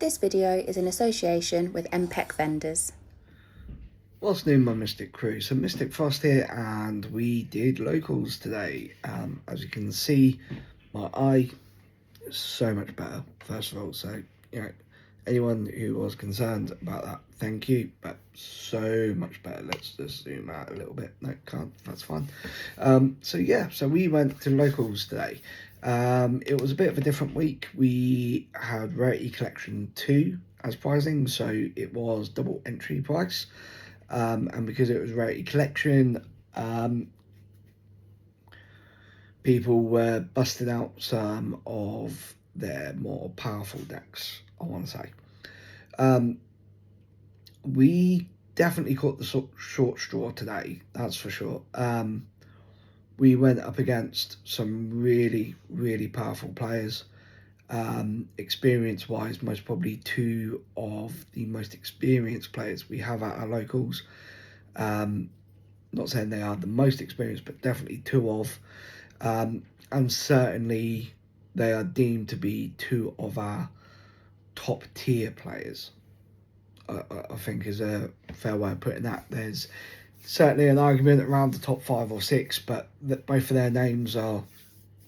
This video is in association with MPEC vendors. What's new, my Mystic crew? So Mystic Frost here, and we did locals today. As you can see, my eye is so much better, first of all. So, anyone who was concerned about that, thank you, but so much better. Let's just zoom out a little bit. No, can't, that's fine. So we went to locals today. It was a bit of a different week. We had Rarity Collection 2 as pricing, so it was double entry price. And because it was Rarity Collection, people were busting out some of their more powerful decks, I want to say. We definitely caught the short straw today, that's for sure. We went up against some really, really powerful players. Experience-wise, most probably two of the most experienced players we have at our locals. Not saying they are the most experienced, but definitely two of. And certainly they are deemed to be two of our top tier players. I think is a fair way of putting that. There's certainly an argument around the top 5 or 6, but both of their names are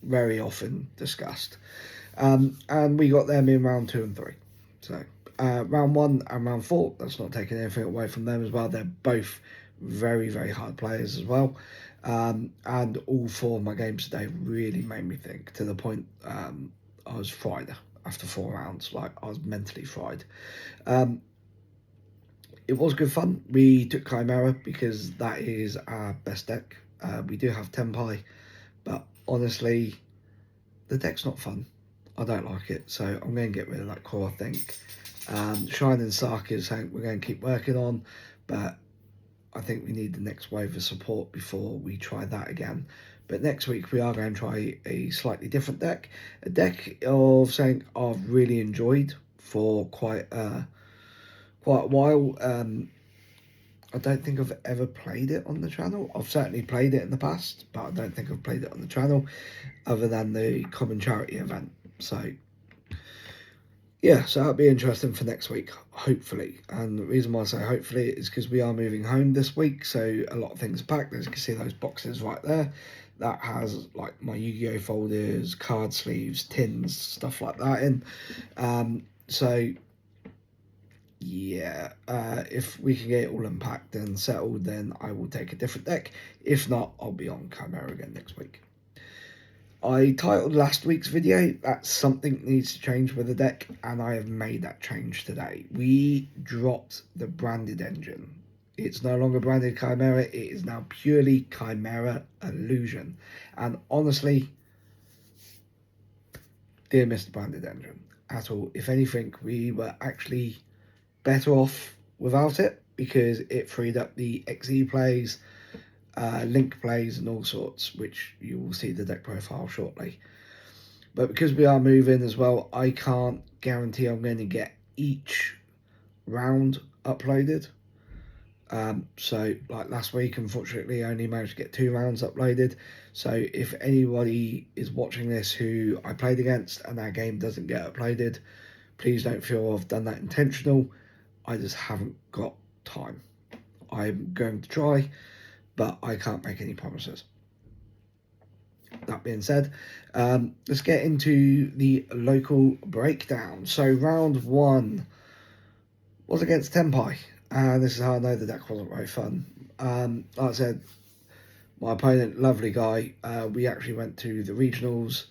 very often discussed. And we got them in round 2 and 3. So round 1 and round 4, that's not taking anything away from them as well. They're both very, very hard players as well. And all 4 of my games today really made me think, to the point I was fried after 4 rounds. Like, I was mentally fried. It was good fun. We took Chimera because that is our best deck. We do have Tempai, but honestly, the deck's not fun. I don't like it, so I'm going to get rid of that core, I think. Shine and Sark is something we're going to keep working on, but I think we need the next wave of support before we try that again. But next week we are going to try a slightly different deck. A deck of something I've really enjoyed for quite a while. I don't think I've ever played it on the channel. I've certainly played it in the past, but I don't think I've played it on the channel other than the common charity event. So yeah, so that'll be interesting for next week, hopefully. And the reason why I say hopefully is because we are moving home this week, so a lot of things are packed. As you can see, those boxes right there, that has like my Yu-Gi-Oh folders, card sleeves, tins, stuff like that in. So yeah, if we can get it all unpacked and settled, then I will take a different deck. If not, I'll be on Chimera again next week. I titled last week's video that something needs to change with the deck, and I have made that change today. We dropped the branded engine. It's no longer branded Chimera, it is now purely Chimera Illusion. And honestly, dear Mr. Branded Engine, at all. If anything, we were actually better off without it, because it freed up the XE plays, link plays and all sorts, which you will see the deck profile shortly. But because we are moving as well, I can't guarantee I'm going to get each round uploaded. So like last week, unfortunately, I only managed to get 2 rounds uploaded. So if anybody is watching this who I played against and that game doesn't get uploaded, please don't feel I've done that intentional. I just haven't got time. I'm going to try, but I can't make any promises. That being said, let's get into the local breakdown. So round 1 was against Tempai, and this is how I know the deck wasn't very fun. Like I said, my opponent, lovely guy, we actually went to the regionals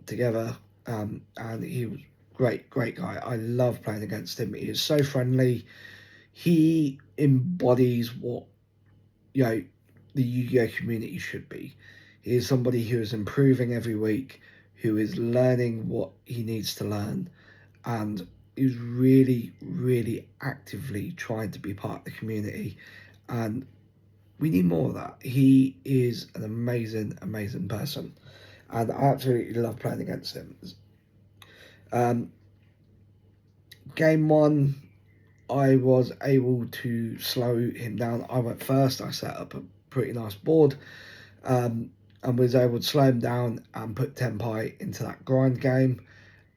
together, and he was great guy. I love playing against him. He is so friendly. He embodies what the Yu-Gi-Oh community should be. He is somebody who is improving every week, who is learning what he needs to learn, and is really, really actively trying to be part of the community. And we need more of that. He is an amazing, amazing person, and I absolutely love playing against him. Game 1, I was able to slow him down. I went first. I set up a pretty nice board, and was able to slow him down and put Tempai into that grind game.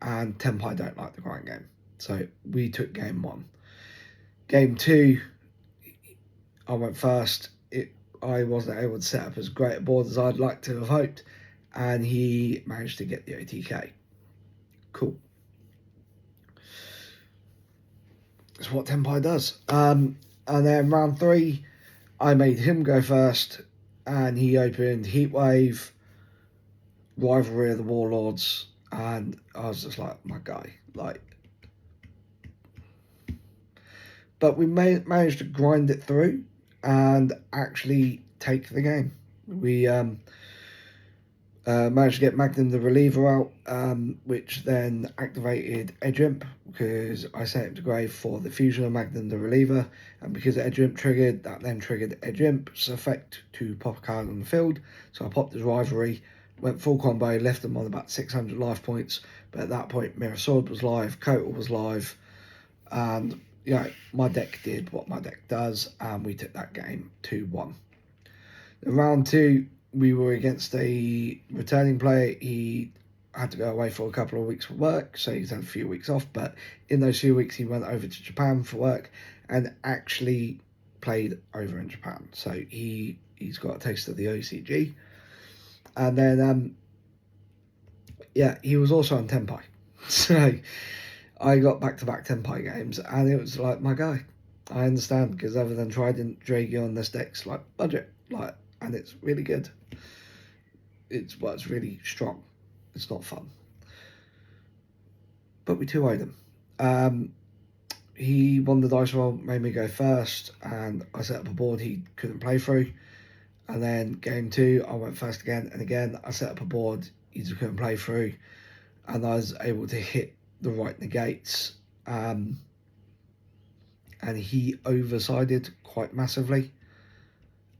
And Tempai don't like the grind game. So we took game 1. Game 2, I went first. I wasn't able to set up as great a board as I'd like to have hoped, and he managed to get the OTK. Cool. That's what Tenpai does. And then round 3, I made him go first, and he opened Heatwave, Rivalry of the Warlords, and I was just like, my guy, like. But we managed to grind it through and actually take the game. We managed to get Magnum the Reliever out, which then activated Edge Imp, because I set him to grave for the fusion of Magnum the Reliever, and because Edge Imp triggered, that then triggered Edge Imp's effect to pop a card on the field. So I popped his Rivalry, went full combo, left them on about 600 life points, but at that point Mirror Sword was live, Kotal was live, and my deck did what my deck does, and we took that game 2-1. In round 2, we were against a returning player. He had to go away for a couple of weeks for work, so he's had a few weeks off, but in those few weeks he went over to Japan for work and actually played over in Japan. So he's got a taste of the OCG. And then he was also on Tenpai. So I got back-to-back Tenpai games, and it was like, my guy, I understand, because other than Trident, Yugioh on this deck's like budget, like, and it's really good. It's really strong. It's not fun. But we 2-0'd him. He won the dice roll, made me go first, and I set up a board he couldn't play through. And then game 2, I went first again, and again I set up a board he just couldn't play through, and I was able to hit the right negates. And he oversided quite massively.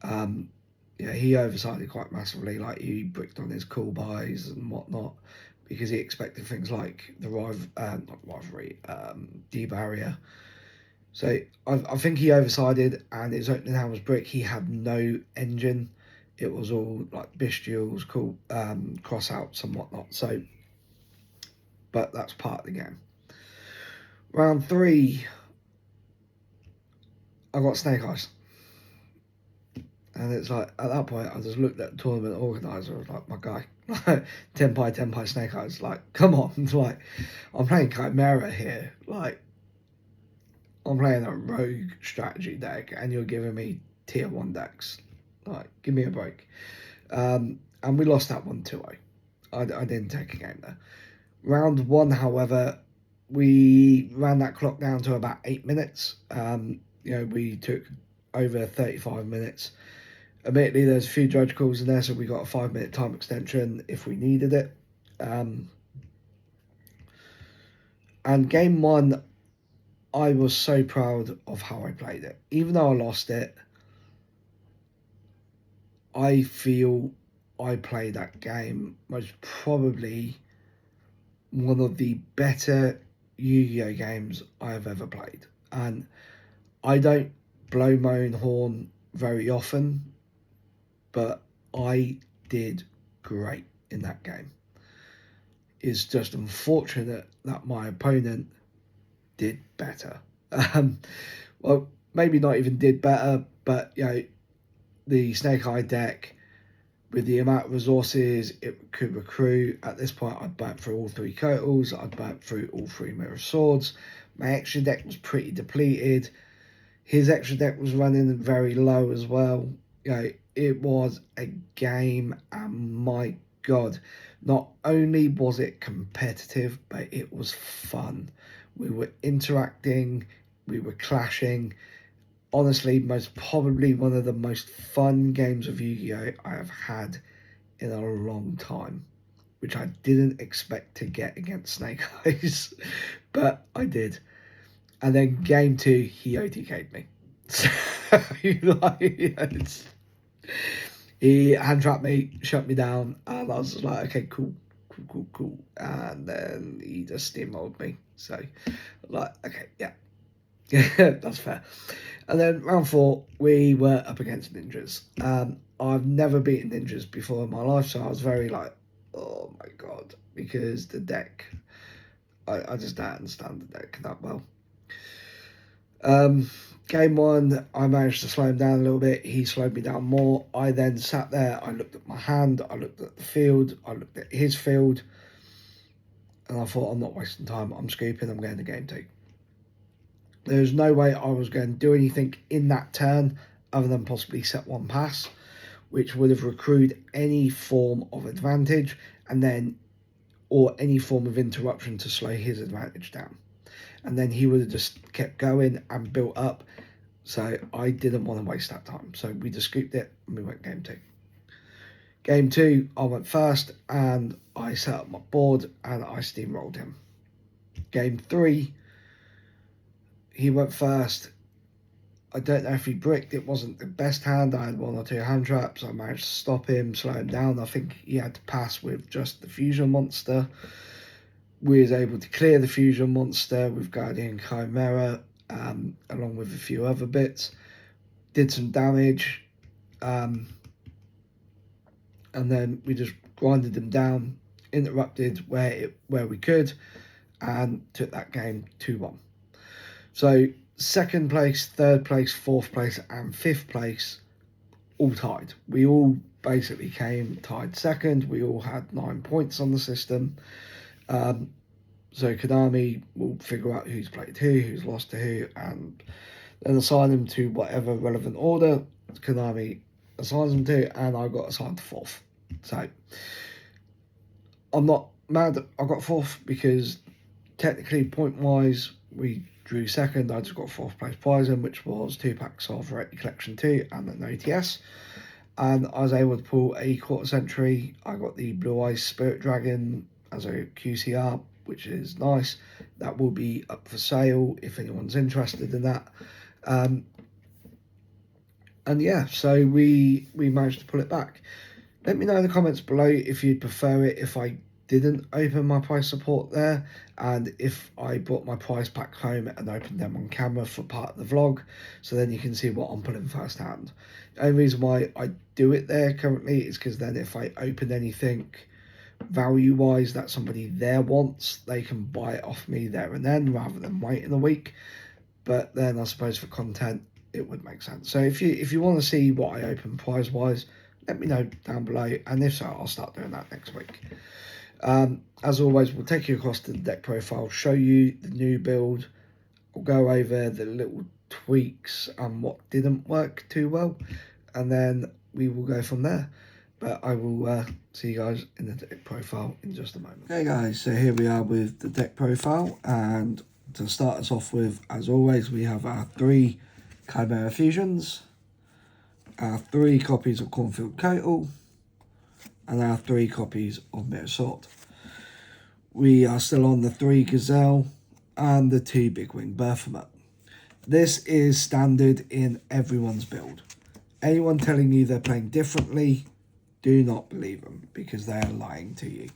He oversided quite massively. Like, he bricked on his cool buys and whatnot, because he expected things like the D-barrier. So I think he oversided, and his opening hand was brick. He had no engine. It was all like bestials, cool crossouts and whatnot. So, but that's part of the game. Round 3, I got Snake Eyes. And it's like, at that point, I just looked at the tournament organizer. I was like, my guy, Tenpai, Snake Eyes. Like, come on. It's like, I'm playing Chimera here. Like, I'm playing a rogue strategy deck, and you're giving me tier 1 decks. Like, give me a break. And we lost that one 2-0. I didn't take a game there. Round 1, however, we ran that clock down to about 8 minutes. We took over 35 minutes. Admittedly, there's a few judge calls in there, so we got a 5-minute time extension if we needed it. And game 1, I was so proud of how I played it. Even though I lost it, I feel I played that game most probably one of the better Yu-Gi-Oh games I have ever played. And I don't blow my own horn very often, but I did great in that game. It's just unfortunate that my opponent did better. Well, maybe not even did better, but the Snake Eye deck, with the amount of resources it could recruit, at this point I'd burnt through all 3 Kotals, I'd burnt through all 3 Mirror Swords. My extra deck was pretty depleted. His extra deck was running very low as well. It was a game, and my God, not only was it competitive, but it was fun. We were interacting, we were clashing. Honestly, most probably one of the most fun games of Yu-Gi-Oh I have had in a long time, which I didn't expect to get against Snake Eyes, but I did. And then game 2, he OTK'd me. So, he hand trapped me, shut me down, and I was just like, okay, cool. And then he just steamrolled me. So, like, okay, yeah. That's fair. And then round 4, we were up against ninjas. I've never beaten ninjas before in my life, so I was very like, oh my God, because the deck, I just don't understand the deck that well. Game one, I managed to slow him down a little bit. He slowed me down more. I then sat there, I looked at my hand, I looked at the field, I looked at his field, and I thought, I'm not wasting time. I'm scooping, I'm going to game two. There's no way I was going to do anything in that turn other than possibly set one pass, which would have accrued any form of advantage and then, or any form of interruption to slow his advantage down. And then he would have just kept going and built up. So I didn't want to waste that time. So we just scooped it and we went game two. Game two, I went first and I set up my board and I steamrolled him. Game three, he went first. I don't know if he bricked. It wasn't the best hand. I had one or two hand traps. I managed to stop him, slow him down. I think he had to pass with just the fusion monster. We was able to clear the fusion monster with Guardian Chimera, along with a few other bits. Did some damage, and then we just grinded them down, interrupted where we could, and took that game 2-1. So second place, third place, fourth place, and fifth place all tied. We all basically came tied second. We all had 9 points on the system. So Konami will figure out who's played who's lost to who, and then assign them to whatever relevant order Konami assigns them to, and I got assigned to fourth. So I'm not mad I got fourth because technically point-wise we drew second. I just got fourth place prize in, which was 2 packs of Rarity Collection 2 and an OTS. And I was able to pull a quarter century. I got the Blue Eyes Spirit Dragon as a QCR, which is nice. That will be up for sale if anyone's interested in that. And yeah, so we managed to pull it back. Let me know in the comments below if you'd prefer it if I didn't open my prize support there, and if I brought my prize pack home and opened them on camera for part of the vlog, so then you can see what I'm pulling first hand. The only reason why I do it there currently is because then if I open anything value wise that somebody there wants, they can buy it off me there and then rather than waiting a week. But then I suppose for content it would make sense. So if you want to see what I open prize wise, let me know down below, and if so, I'll start doing that next week. As always, we'll take you across to the deck profile, show you the new build, we'll go over the little tweaks and what didn't work too well, and then we will go from there. But I will see you guys in the deck profile in just a moment. Okay guys, so here we are with the deck profile, and to start us off with, as always, we have our 3 Chimera Fusions, our 3 copies of Cornfield Coatle, and our 3 copies of Mirror Sword. We are still on the 3 Gazelle and the 2 Big Wing Berthamut. This is standard in everyone's build. Anyone telling you they're playing differently, do not believe them, because they are lying to you.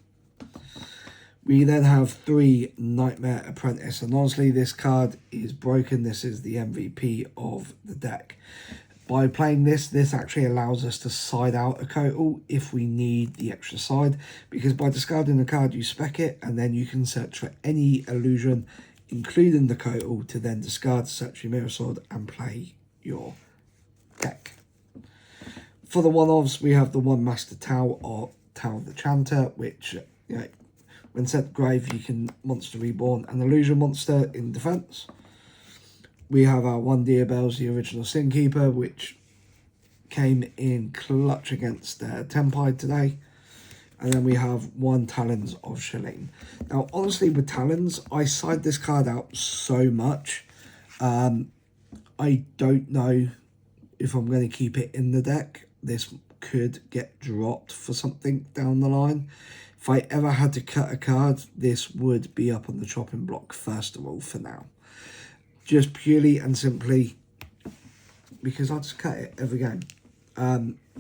We then have 3 Nightmare Apprentice, and honestly this card is broken. This is the MVP of the deck. By playing this actually allows us to side out a Coatle if we need the extra side, because by discarding the card you spec it, and then you can search for any illusion, including the Coatle, to then discard, search your Mirror Sword, and play your deck. For the one-offs, we have the 1 Master Tau or Tau the Chanter, which, you know, when set to grave, you can Monster Reborn an illusion monster in defense. We have our 1 Diabells, the original Sin Keeper, which came in clutch against Tempide today. And then we have 1 Talons of Shalene. Now, honestly, with Talons, I side this card out so much. I don't know if I'm going to keep it in the deck. This could get dropped for something down the line. If I ever had to cut a card, this would be up on the chopping block first of all for now. Just purely and simply because I just cut it every game.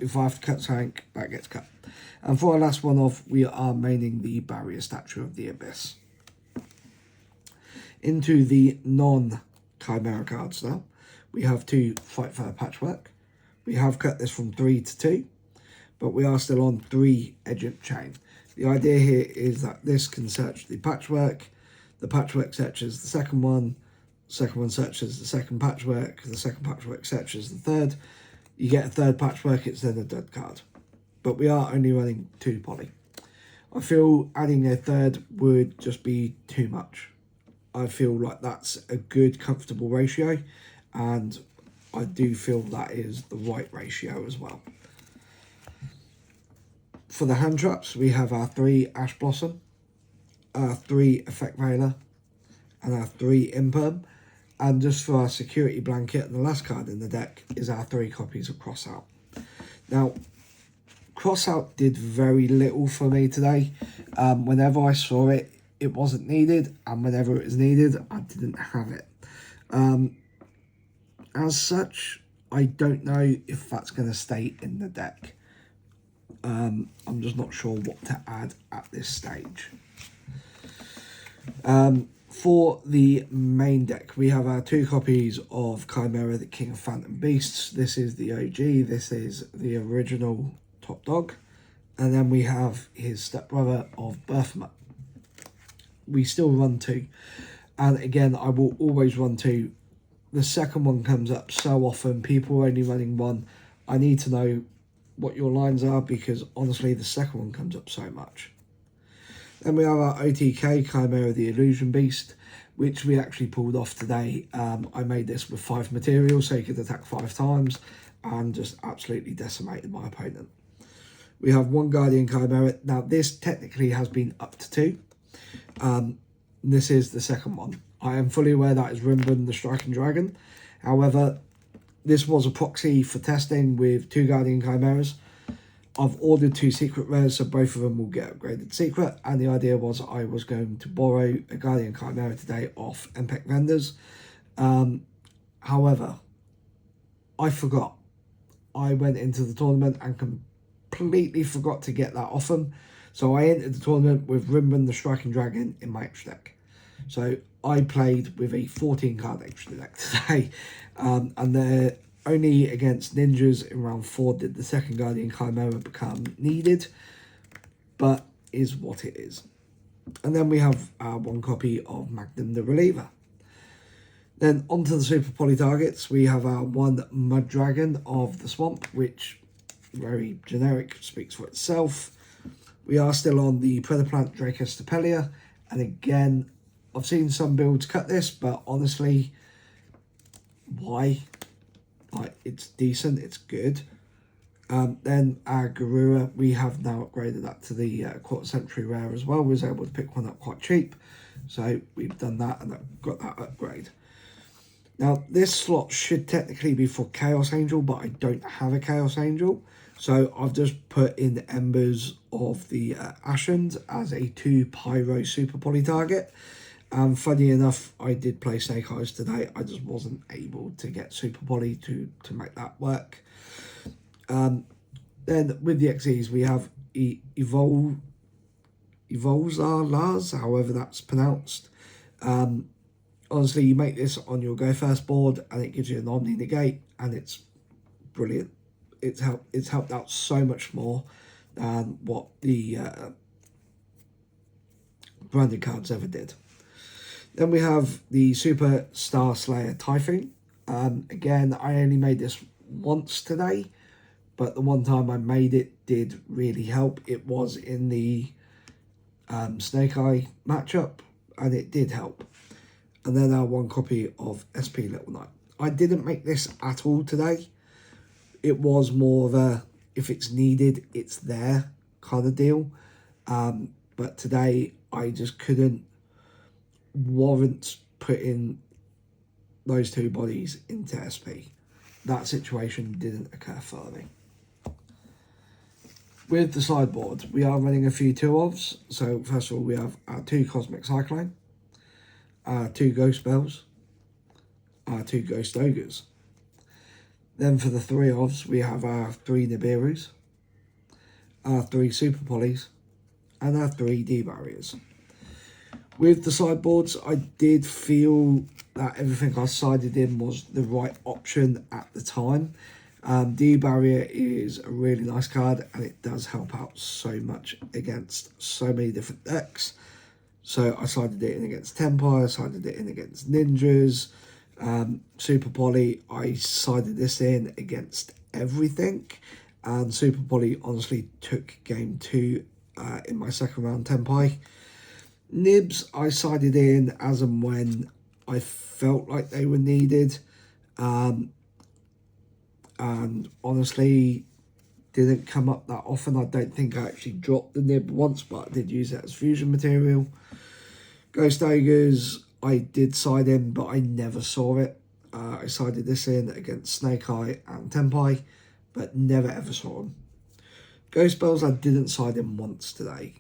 If I have to cut something, that gets cut. And for our last one off, we are maining the Barrier Statue of the Abyss. Into the non-Chimera cards now. We have 2 Fight Fire Patchwork. We have cut this from 3 to 2, but we are still on 3 Agent Chain. The idea here is that this can search the Patchwork, The patchwork searches the second one searches the second patchwork, the second patchwork searches the third. You get a third patchwork, it's then a dud card. But we are only running 2 poly. I feel adding a third would just be too much. I feel like that's a good, comfortable ratio, and I do feel that is the right ratio as well. For the hand traps, we have our 3 Ash Blossom, our 3 Effect Veiler, and our 3 Imperm. And just for our security blanket, and the last card in the deck is our 3 copies of Crossout. Now, Crossout did very little for me today. Whenever I saw it, it wasn't needed, and whenever it was needed, I didn't have it. As such, I don't know if that's going to stay in the deck. I'm just not sure what to add at this stage. For the main deck, we have our 2 copies of Chimera, the King of Phantom Beasts. This is the OG, this is the original Top Dog. And then we have his stepbrother of Berthma. We still run 2. And again, I will always run 2. The second one comes up so often, people are only running 1. I need to know what your lines are, because honestly, the second one comes up so much. Then we have our OTK, Chimera the Illusion Beast, which we actually pulled off today. I made this with 5 materials, so he could attack 5 times, and just absolutely decimated my opponent. We have 1 Guardian Chimera. Now, this technically has been up to 2. This is the second one. I am fully aware that is Rimburn the Striking Dragon. However, this was a proxy for testing with 2 Guardian Chimeras. I've ordered 2 secret rares, so both of them will get upgraded secret. And the idea was I was going to borrow a Guardian Chimera today off MPEC vendors. However, I forgot. I went into the tournament and completely forgot to get that off them. So I entered the tournament with Rimburn the Striking Dragon in my extra deck. So I played with a 14 card extra deck today. And they're only against ninjas in round 4 did the second Guardian Chimera become needed, but is what it is. And then we have 1 copy of Magnum the Reliever. Then onto the Super Poly targets, we have our 1 Mud Dragon of the Swamp, which very generic, speaks for itself. We are still on the Predaplant Dracus Stapelia, and again, I've seen some builds cut this, but honestly, why? Like, it's decent, it's good. Then our Garura, we have now upgraded that to the quarter century rare as well. We was able to pick one up quite cheap, so we've done that and got that upgrade. Now, this slot should technically be for Chaos Angel, but I don't have a Chaos Angel, so I've just put in the Embers of the Ashens as a 2 Pyro Super Poly target. Funny enough, I did play Snake Eyes today. I just wasn't able to get Super Poly to make that work. Then with the XEs, we have Evolzar Lars, however that's pronounced. Honestly, you make this on your Go First board, and it gives you an Omni Negate, and it's brilliant. It's helped out so much more than what the branded cards ever did. Then we have the Super Star Slayer Typhoon. Again, I only made this once today, but the one time I made it did really help. It was in the Snake Eye matchup, and it did help. And then our 1 copy of SP Little Knight. I didn't make this at all today. It was more of a, if it's needed, it's there kind of deal. But today, I just couldn't warrant putting those 2 bodies into SP. That situation didn't occur for me. With the sideboard, we are running a few 2-ofs. So first of all, we have our 2 Cosmic Cyclone, our 2 Ghost Bells, our 2 Ghost Ogres. Then for the 3-ofs, we have our 3 Nibiru's, our 3 Super Polys, and our 3 D-Barriers. With the sideboards, I did feel that everything I sided in was the right option at the time. D-Barrier is a really nice card, and it does help out so much against so many different decks. So I sided it in against Tenpai, I sided it in against Ninjas, Super Poly. I sided this in against everything, and Super Poly honestly took game 2 in my second round Tenpai. Nibs, I sided in as and when I felt like they were needed, and honestly didn't come up that often. I don't think I actually dropped the nib once, but I did use it as fusion material. Ghost Ogres, I did side in, but I never saw it. I sided this in against Snake Eye and Tenpai, but never ever saw them. Ghost Bells, I didn't side in once today.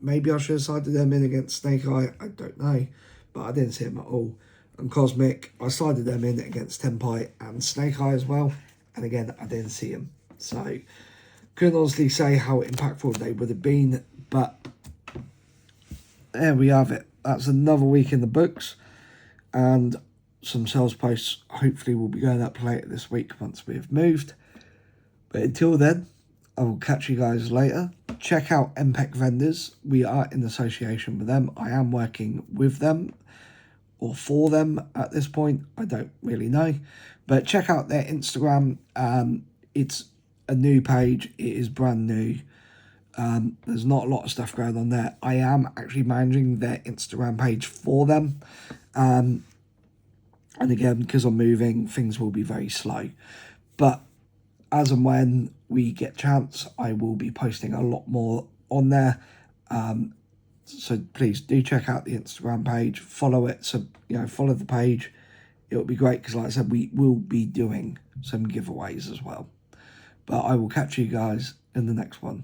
Maybe I should have sided them in against Snake Eye, I don't know, but I didn't see them at all. And Cosmic, I sided them in against Tenpai and Snake Eye as well, and again, I didn't see them. So, couldn't honestly say how impactful they would have been, but there we have it. That's another week in the books, and some sales posts hopefully will be going up later this week once we've moved. But until then, I will catch you guys later. Check out MPEC vendors. We are in association with them. I am working with them or for them at this point. I don't really know. But check out their Instagram. It's a new page. It is brand new. There's not a lot of stuff going on there. I am actually managing their Instagram page for them. And again, because I'm moving, things will be very slow. But as and when we get chance, I will be posting a lot more on there. So please do check out the Instagram page, follow it. So, follow the page. It will be great because, like I said, we will be doing some giveaways as well. But I will catch you guys in the next one.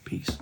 Peace.